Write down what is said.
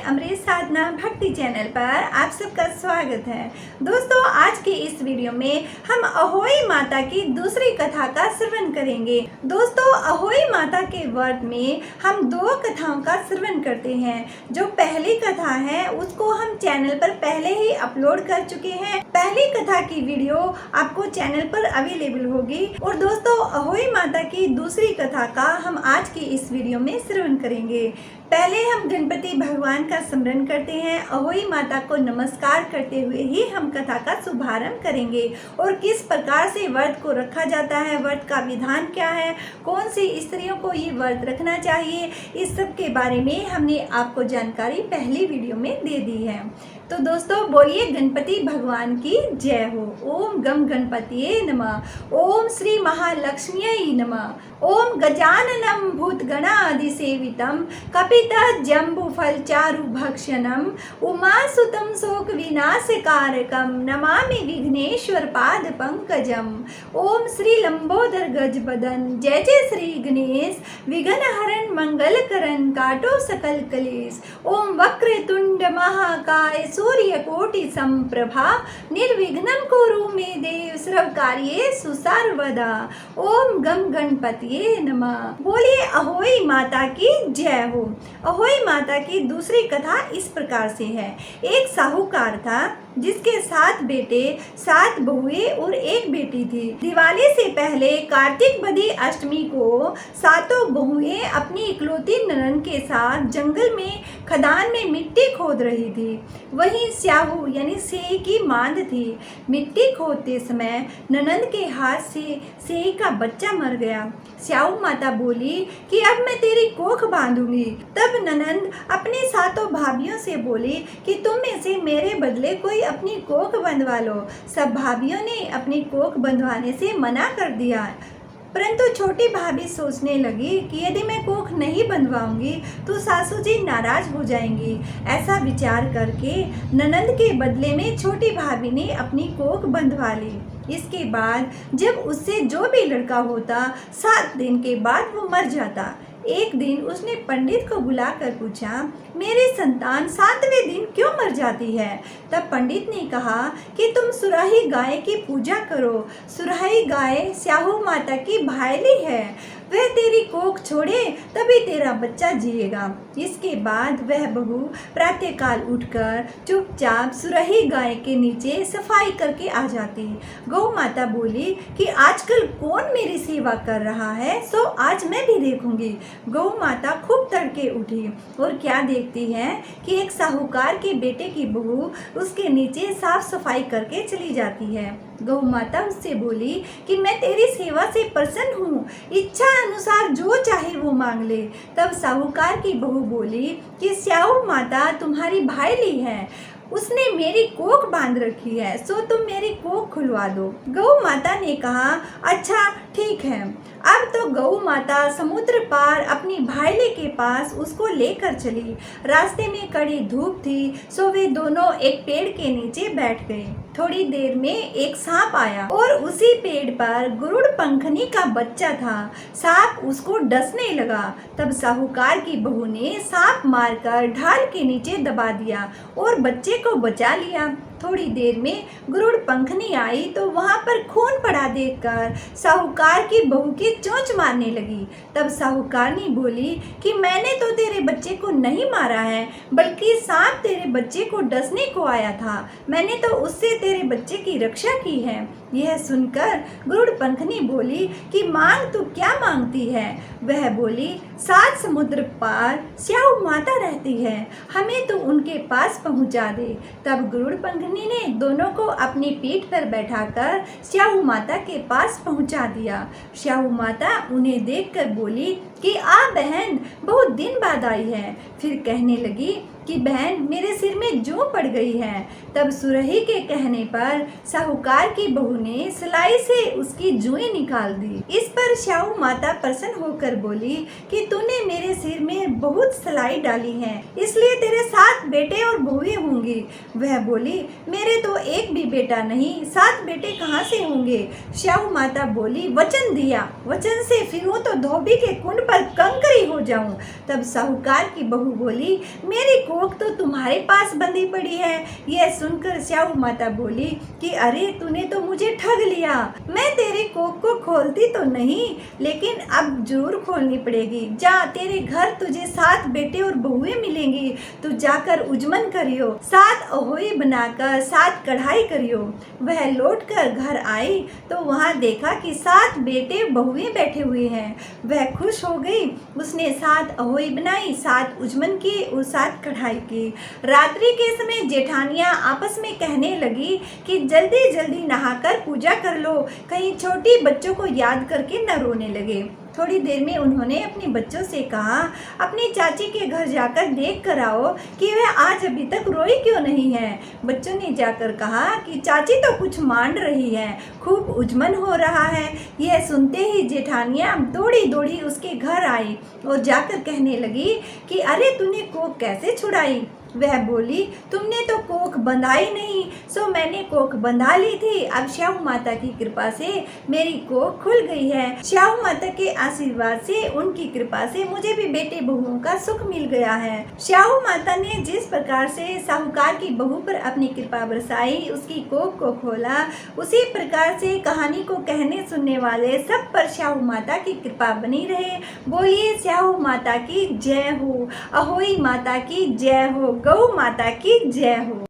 अमृत साधना भक्ति चैनल पर आप सबका स्वागत है। दोस्तों, आज के इस वीडियो में हम अहोई माता की दूसरी कथा का श्रवण करेंगे। दोस्तों, अहोई माता के व्रत में हम दो कथाओं का श्रवण करते हैं। जो पहली कथा है उसको हम चैनल पर पहले ही अपलोड कर चुके हैं। पहली कथा की वीडियो आपको चैनल पर अवेलेबल होगी। और दोस्तों, अहोई माता की दूसरी कथा का हम आज की इस वीडियो में श्रवण करेंगे। पहले हम गणपति भगवान का स्मरण करते हैं। अहोई माता को नमस्कार करते हुए ही हम कथा का शुभारंभ करेंगे। और किस प्रकार से व्रत को रखा जाता है, व्रत का विधान क्या है, कौन सी स्त्रियों को ये व्रत रखना चाहिए, इस सब के बारे में हमने आपको जानकारी पहली वीडियो में दे दी है। तो दोस्तों, बोलिए गणपति भगवान की जय हो। ओम गम गणपतिये नमः। ओम श्री महालक्ष्म्यै नमः। ओम गजाननं भूतगणादिसेवितं कपितजम्बुफलचारुभक्षणं उमासुतं शोकविनाशकारकं नमामि विघ्नेश्वर पाद पंकजम। ओम श्री लंबोदर गजबदन जय जय श्री गणेश विघ्नहरण मंगलकरण काटो सकल कलेश। ओम वक्रतुंड महाकाय सूर्यकोटि संप्रभा निर्विघ्नं कुरु मे देव सर्वकार्येषु सर्वदा। ओम गम गणपतिये नमः। बोलिए अहोई माता की जय हो। अहोई माता की दूसरी कथा इस प्रकार से है। एक साहूकार था जिसके 7 बेटे 7 बहुएं और 1 बेटी थी। दिवाली से पहले कार्तिक बदी अष्टमी को 7 बहुएं अपनी इकलौती ननद के साथ जंगल में खदान में मिट्टी खोद रही थी। वहीं स्याहू यानी सेई की मांद थी। मिट्टी खोदते समय ननद के हाथ से सेई का बच्चा मर गया। स्याहू माता बोली कि अब मैं तेरी कोख बांधूंगी। तब ननद अपनी 7 भाभियों से बोली कि तुम में से मेरे बदले कोई अपनी कोख बंधवा लो। सब भाभियों ने अपनी कोख बंधवाने से मना कर दिया, परंतु छोटी भाभी सोचने लगी कि यदि मैं कोख नहीं बंधवाऊंगी तो सासू जी नाराज हो जाएंगी। ऐसा विचार करके ननद के बदले में छोटी भाभी ने अपनी कोख बंधवा ली। इसके बाद जब उससे जो भी लड़का होता 7 दिन के बाद वो मर जाता। एक दिन उसने पंडित को बुलाकर पूछा, मेरी संतान 7वें दिन क्यों मर जाती है? तब पंडित ने कहा कि तुम सुराही गाय की पूजा करो। सुराही गाय स्याहू माता की भायली है, वह तेरी कोख छोड़े तभी तेरा बच्चा जिएगा। इसके बाद वह बहू प्रातःकाल उठकर चुपचाप सुराही गाय के नीचे सफाई करके आ जाती। गौ माता बोली कि आजकल कौन मेरी सेवा कर रहा है, सो आज मैं भी देखूंगी। गौ माता खूब तड़के उठी और क्या देखती है कि एक साहूकार के बेटे की बहू उसके नीचे साफ सफाई करके चली जाती है। गौ माता उससे बोली कि मैं तेरी सेवा से प्रसन्न हूँ, इच्छा अनुसार जो चाहे वो मांग ले। तब साहूकार की बहू बोली कि स्याहू माता तुम्हारी भाईली है, उसने मेरी कोख बांध रखी है, सो तुम मेरी कोख खुलवा दो। गौ माता ने कहा, अच्छा ठीक है। अब तो गौ माता समुद्र पार अपनी भाईले के पास उसको लेकर चली। रास्ते में कड़ी धूप थी, सो वे दोनों एक पेड़ के नीचे बैठ गए। थोड़ी देर में एक सांप आया और उसी पेड़ पर गरुड़ पंखनी का बच्चा था। सांप उसको डसने लगा। तब साहूकार की बहू ने सांप मारकर ढाल के नीचे दबा दिया और बच्चे को बचा लिया। थोड़ी देर में गरुड़ पंखनी आई तो वहां पर खून पड़ा देखकर साहूकार की बहू की चोंच मारने लगी। तब साहूकारनी बोली कि मैंने तो तेरे बच्चे को नहीं मारा है, बल्कि सांप तेरे बच्चे को डसने को आया था। मैंने तो उससे तेरे बच्चे की रक्षा की है। यह सुनकर गरुड़ पंखनी बोली कि मांग तू क्या मांगती है? वह बोली, 7 समुद्र पार स्याहू माता रहती है, हमें तो उनके पास पहुंचा दे। तब गरुड़ पंखनी ने दोनों को अपनी पीठ पर बैठाकर स्याहू माता के पास पहुंचा दिया। स्याहू माता उन्हें देखकर बोली कि आ बहन, बहुत दिन बाद आई है। फिर कहने लगी कि बहन मेरे सिर में जूं पड़ गई है। तब सुरही के कहने पर साहूकार की बहू ने सिलाई से उसकी जुएं निकाल दी। इस पर स्याहू माता प्रसन्न होकर बोली कि तूने मेरे सिर में बहुत सिलाई डाली है, इसलिए तेरे 7 बेटे और बहुएं होंगी। वह बोली, मेरे तो एक भी बेटा नहीं, 7 बेटे कहाँ से होंगे? स्याहू माता बोली, वचन दिया, वचन से फिरूं तो धोबी के कुंड पर कंकरी हो जाऊं। तब साहूकार की बहू बोली, मेरी कोक तो तुम्हारे पास बंधी पड़ी है। यह सुनकर स्याहू माता बोली कि अरे तूने तो मुझे ठग लिया। मैं तेरे कोक को खोलती तो नहीं, लेकिन अब जरूर खोलनी पड़ेगी। जा, तेरे घर तुझे 7 बेटे और बहुएं मिलेंगी। तू जाकर उजमन करियो, 7 अहोई बनाकर 7 कढ़ाई करियो। वह लौटकर घर आई तो वहाँ देखा कि 7 बेटे बहुएं बैठे हुए हैं। वह खुश हो गई। उसने 7 अहोई बनाई, 7 उजमन की और 7 कढ़ाई की। रात्रि के समय जेठानियां आपस में कहने लगी कि जल्दी जल्दी नहाकर पूजा कर लो, कहीं छोटी बच्चों को याद करके न रोने लगे। थोड़ी देर में उन्होंने अपने बच्चों से कहा, अपनी चाची के घर जाकर देख कर आओ कि वह आज अभी तक रोई क्यों नहीं है। बच्चों ने जाकर कहा कि चाची तो कुछ मांड रही है, खूब उजमन हो रहा है। यह सुनते ही जेठानियां दौड़ी दौड़ी उसके घर आई और जाकर कहने लगी कि अरे तूने कोक कैसे छुड़ाई। वह बोली, तुमने तो कोक बंधाई नहीं, सो मैंने कोक बंधा ली थी। अब स्याहू माता की कृपा से मेरी कोक खुल गई है। स्याहू माता के आशीर्वाद से, उनकी कृपा से मुझे भी बेटे बहुओं का सुख मिल गया है। स्याहू माता ने जिस प्रकार से साहूकार की बहू पर अपनी कृपा बरसाई, उसकी कोक को खोला, उसी प्रकार से कहानी को कहने सुनने वाले सब पर स्याहू माता की कृपा बनी रहे। बोलिए स्याहू माता की जय हो, अहोई माता की जय हो, गौ माता की जय हो।